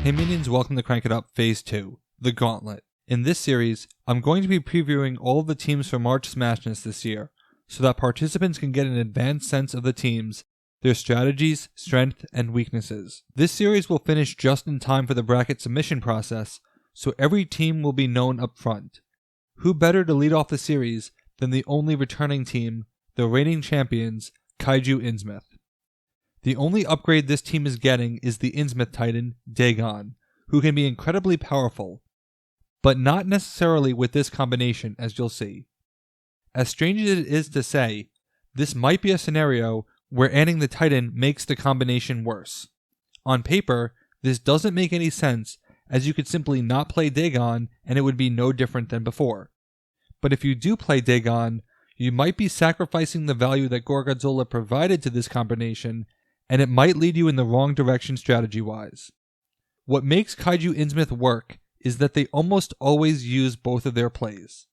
Hey minions, welcome to Crank It Up Phase 2, the Gauntlet. In this series, I'm going to be previewing all of the teams for March Smashness this year, so that participants can get an advanced sense of the teams, their strategies, strength, and weaknesses. This series will finish just in time for the bracket submission process, so every team will be known up front. Who better to lead off the series than the only returning team, the reigning champions, Kaiju Innsmouth. The only upgrade this team is getting is the Innsmouth Titan, Dagon, who can be incredibly powerful, but not necessarily with this combination, as you'll see. As strange as it is to say, this might be a scenario where adding the Titan makes the combination worse. On paper, this doesn't make any sense, as you could simply not play Dagon and it would be no different than before. But if you do play Dagon, you might be sacrificing the value that Gorgonzola provided to this combination, and it might lead you in the wrong direction strategy-wise. What makes Kaiju Innsmouth work is that they almost always use both of their plays.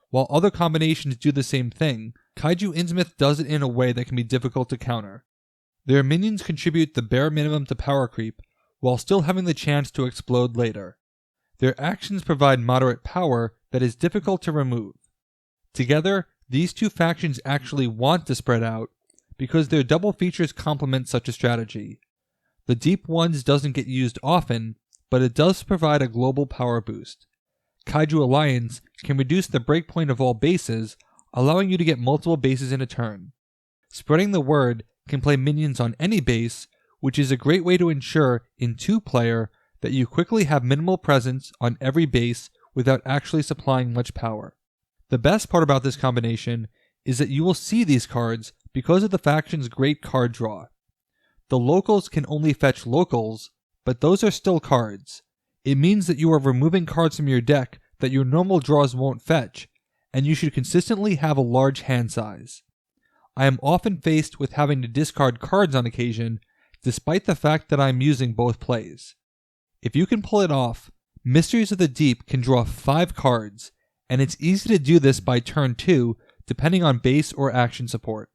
While other combinations do the same thing, Kaiju Innsmouth does it in a way that can be difficult to counter. Their minions contribute the bare minimum to power creep, while still having the chance to explode later. Their actions provide moderate power that is difficult to remove. Together, these two factions actually want to spread out, because their double features complement such a strategy. The Deep Ones doesn't get used often, but it does provide a global power boost. Kaiju Alliance can reduce the breakpoint of all bases, allowing you to get multiple bases in a turn. Spreading the Word can play minions on any base, which is a great way to ensure in 2-player that you quickly have minimal presence on every base without actually supplying much power. The best part about this combination is that you will see these cards because of the faction's great card draw. The locals can only fetch locals, but those are still cards. It means that you are removing cards from your deck that your normal draws won't fetch, and you should consistently have a large hand size. I am often faced with having to discard cards on occasion, despite the fact that I am using both plays. If you can pull it off, Mysteries of the Deep can draw 5 cards, and it's easy to do this by turn 2, depending on base or action support.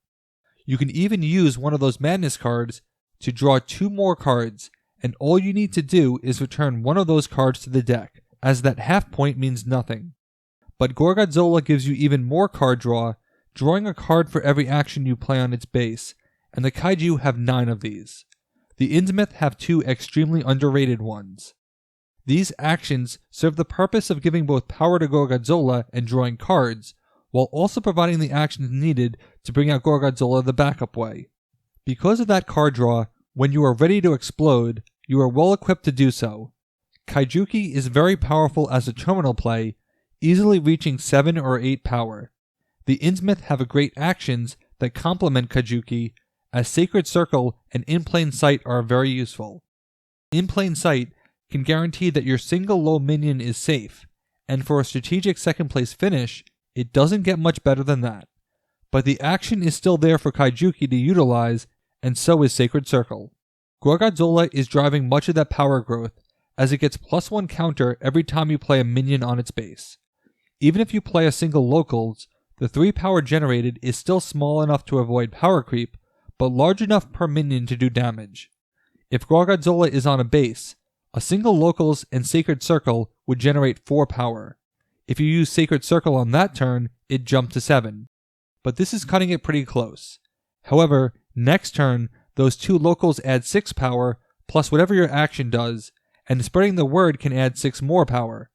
You can even use one of those Madness cards to draw 2 more cards, and all you need to do is return one of those cards to the deck, as that half point means nothing. But Gorgonzola gives you even more card draw, drawing a card for every action you play on its base, and the Kaiju have 9 of these. The Innsmouth have 2 extremely underrated ones. These actions serve the purpose of giving both power to Gorgonzola and drawing cards, while also providing the actions needed to bring out Gorgonzola the backup way. Because of that card draw, when you are ready to explode, you are well equipped to do so. Kaijuki is very powerful as a terminal play, easily reaching 7 or 8 power. The Innsmouth have great actions that complement Kaijuki, as Sacred Circle and In Plain Sight are very useful. In Plain Sight can guarantee that your single low minion is safe, and for a strategic second place finish, it doesn't get much better than that. But the action is still there for Kaijuki to utilize, and so is Sacred Circle. Gorgonzola is driving much of that power growth, as it gets +1 counter every time you play a minion on its base. Even if you play a single locals, the 3 power generated is still small enough to avoid power creep, but large enough per minion to do damage. If Gorgonzola is on a base, a single locals and Sacred Circle would generate 4 power. If you use Sacred Circle on that turn, it jumped to 7. But this is cutting it pretty close. However, next turn, those 2 locals add 6 power, plus whatever your action does, and Spreading the Word can add 6 more power.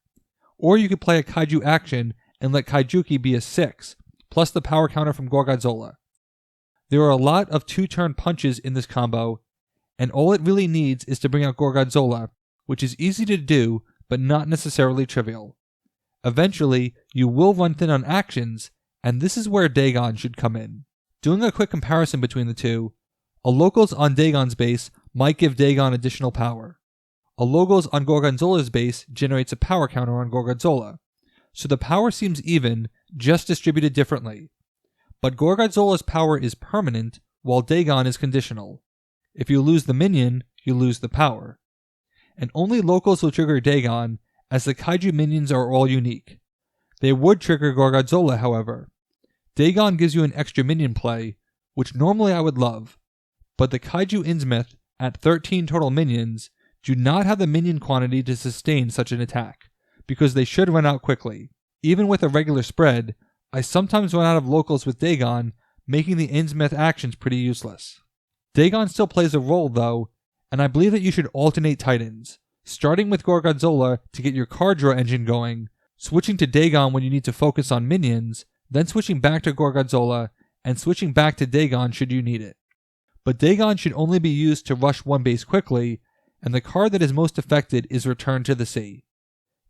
Or you could play a Kaiju action and let Kaijuki be a 6, plus the power counter from Gorgonzola. There are a lot of 2-turn punches in this combo, and all it really needs is to bring out Gorgonzola, which is easy to do, but not necessarily trivial. Eventually, you will run thin on actions, and this is where Dagon should come in. Doing a quick comparison between the two, a locals on Dagon's base might give Dagon additional power. A locals on Gorgonzola's base generates a power counter on Gorgonzola, so the power seems even, just distributed differently. But Gorgonzola's power is permanent, while Dagon is conditional. If you lose the minion, you lose the power. And only locals will trigger Dagon, as the Kaiju minions are all unique. They would trigger Gorgonzola, however. Dagon gives you an extra minion play, which normally I would love, but the Kaiju Innsmouth, at 13 total minions, do not have the minion quantity to sustain such an attack, because they should run out quickly. Even with a regular spread, I sometimes run out of locals with Dagon, making the Innsmouth actions pretty useless. Dagon still plays a role though, and I believe that you should alternate Titans, starting with Gorgonzola to get your card draw engine going, switching to Dagon when you need to focus on minions, then switching back to Gorgonzola, and switching back to Dagon should you need it. But Dagon should only be used to rush one base quickly, and the card that is most affected is Return to the Sea.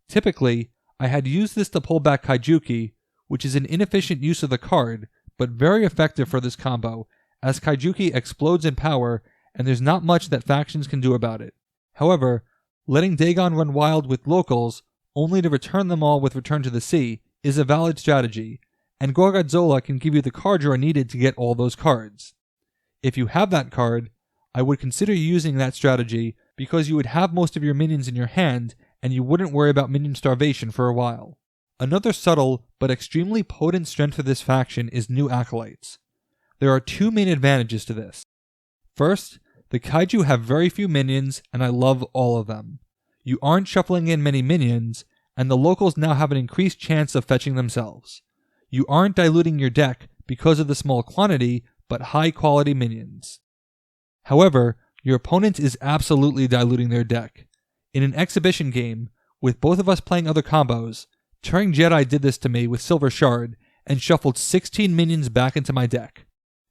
Typically, I had used this to pull back Kaijuki, which is an inefficient use of the card, but very effective for this combo, as Kaijuki explodes in power and there's not much that factions can do about it. However, letting Dagon run wild with locals, only to return them all with Return to the Sea, is a valid strategy, and Gorgonzola can give you the card draw needed to get all those cards. If you have that card, I would consider using that strategy because you would have most of your minions in your hand and you wouldn't worry about minion starvation for a while. Another subtle but extremely potent strength for this faction is new acolytes. There are two main advantages to this. First, the Kaiju have very few minions and I love all of them. You aren't shuffling in many minions, and the locals now have an increased chance of fetching themselves. You aren't diluting your deck because of the small quantity, but high quality minions. However, your opponent is absolutely diluting their deck. In an exhibition game, with both of us playing other combos, Turing Jedi did this to me with Silver Shard and shuffled 16 minions back into my deck.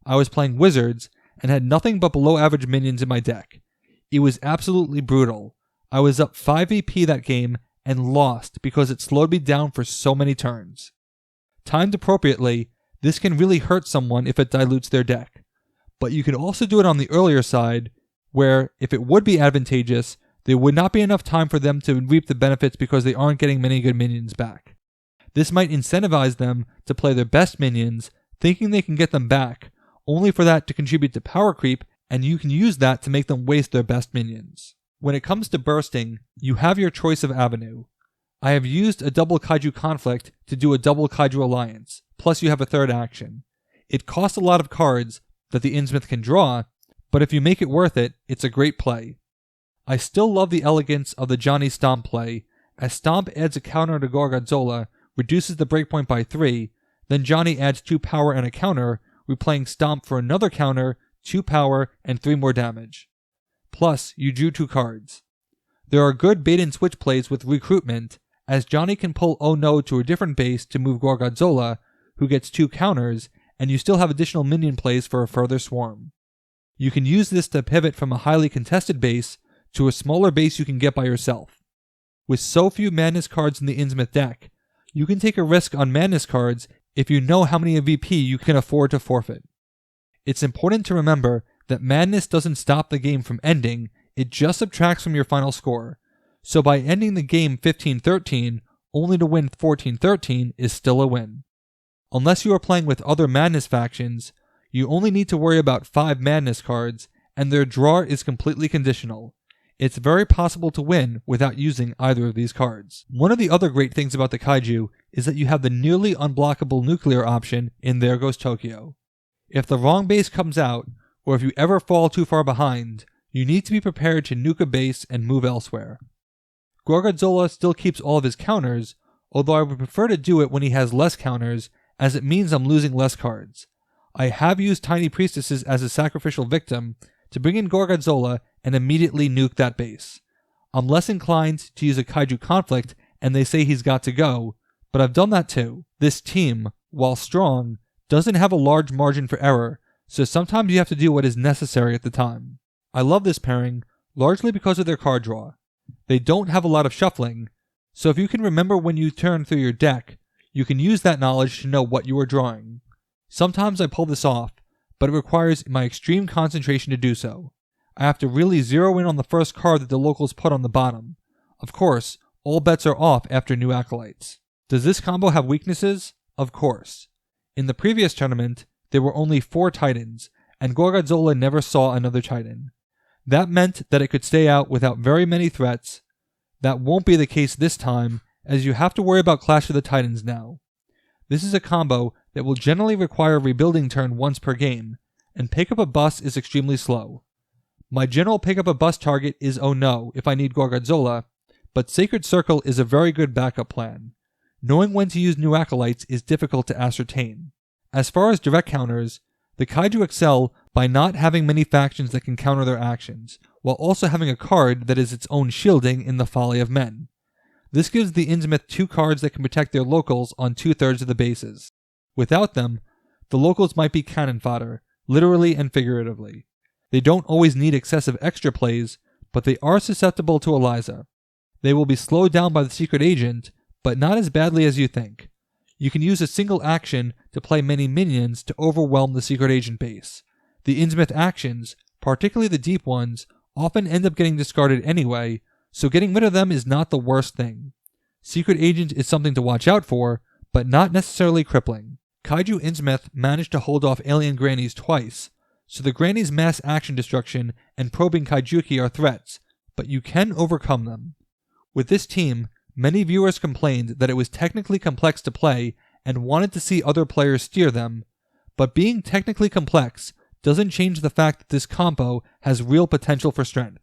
I was playing Wizards and had nothing but below average minions in my deck. It was absolutely brutal. I was up 5 EP that game and lost because it slowed me down for so many turns. Timed appropriately, this can really hurt someone if it dilutes their deck. But you can also do it on the earlier side, where if it would be advantageous, there would not be enough time for them to reap the benefits because they aren't getting many good minions back. This might incentivize them to play their best minions, thinking they can get them back, only for that to contribute to power creep, and you can use that to make them waste their best minions. When it comes to bursting, you have your choice of avenue. I have used a double Kaiju conflict to do a double Kaiju alliance, plus you have a third action. It costs a lot of cards that the Innsmouth can draw, but if you make it worth it, it's a great play. I still love the elegance of the Johnny Stomp play, as Stomp adds a counter to Gorgonzola, reduces the breakpoint by 3, then Johnny adds 2 power and a counter, replaying Stomp for another counter, 2 power, and 3 more damage. Plus, you drew 2 cards. There are good bait and switch plays with Recruitment, as Johnny can pull Oh No to a different base to move Gorgonzola, who gets 2 counters, and you still have additional minion plays for a further swarm. You can use this to pivot from a highly contested base to a smaller base you can get by yourself. With so few Madness cards in the Innsmouth deck, you can take a risk on Madness cards if you know how many VP you can afford to forfeit. It's important to remember that Madness doesn't stop the game from ending, it just subtracts from your final score. So by ending the game 15-13, only to win 14-13 is still a win. Unless you are playing with other Madness factions, you only need to worry about 5 Madness cards, and their draw is completely conditional. It's very possible to win without using either of these cards. One of the other great things about the Kaiju is that you have the nearly unblockable nuclear option in There Goes Tokyo. If the wrong base comes out, or if you ever fall too far behind, you need to be prepared to nuke a base and move elsewhere. Gorgonzola still keeps all of his counters, although I would prefer to do it when he has less counters, as it means I'm losing less cards. I have used Tiny Priestesses as a sacrificial victim to bring in Gorgonzola and immediately nuke that base. I'm less inclined to use a Kaiju conflict and they say he's got to go, but I've done that too. This team, while strong, doesn't have a large margin for error, so sometimes you have to do what is necessary at the time. I love this pairing, largely because of their card draw. They don't have a lot of shuffling, so if you can remember when you turn through your deck, you can use that knowledge to know what you are drawing. Sometimes I pull this off, but it requires my extreme concentration to do so. I have to really zero in on the first card that the locals put on the bottom. Of course, all bets are off after new acolytes. Does this combo have weaknesses? Of course. In the previous tournament, there were only 4 Titans, and Gorgonzola never saw another Titan. That meant that it could stay out without very many threats. That won't be the case this time, as you have to worry about Clash of the Titans now. This is a combo that will generally require a rebuilding turn once per game, and pick up a bus is extremely slow. My general pick up a bust target is Oh No if I need Gorgonzola, but Sacred Circle is a very good backup plan. Knowing when to use new acolytes is difficult to ascertain. As far as direct counters, the Kaiju excel by not having many factions that can counter their actions, while also having a card that is its own shielding in the Folly of Men. This gives the Innsmouth 2 cards that can protect their locals on 2/3 of the bases. Without them, the locals might be cannon fodder, literally and figuratively. They don't always need excessive extra plays, but they are susceptible to Eliza. They will be slowed down by the Secret Agent, but not as badly as you think. You can use a single action to play many minions to overwhelm the Secret Agent base. The Innsmouth actions, particularly the deep ones, often end up getting discarded anyway, so getting rid of them is not the worst thing. Secret Agent is something to watch out for, but not necessarily crippling. Kaiju Innsmouth managed to hold off Alien Grannies twice, so the Grannies' mass action destruction and probing Kaijuki are threats, but you can overcome them. With this team, many viewers complained that it was technically complex to play and wanted to see other players steer them, but being technically complex doesn't change the fact that this combo has real potential for strength.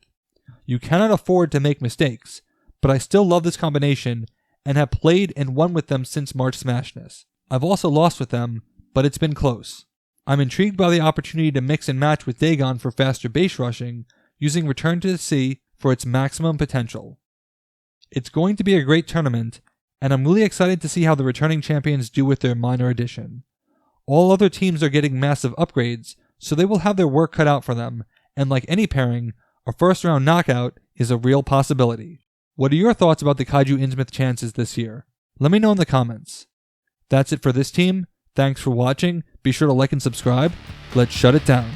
You cannot afford to make mistakes, but I still love this combination and have played and won with them since March Smashness. I've also lost with them, but it's been close. I'm intrigued by the opportunity to mix and match with Dagon for faster base rushing, using Return to the Sea for its maximum potential. It's going to be a great tournament, and I'm really excited to see how the returning champions do with their minor addition. All other teams are getting massive upgrades, so they will have their work cut out for them, and like any pairing, a first round knockout is a real possibility. What are your thoughts about the Kaiju Innsmouth chances this year? Let me know in the comments. That's it for this team. Thanks for watching. Be sure to like and subscribe. Let's shut it down.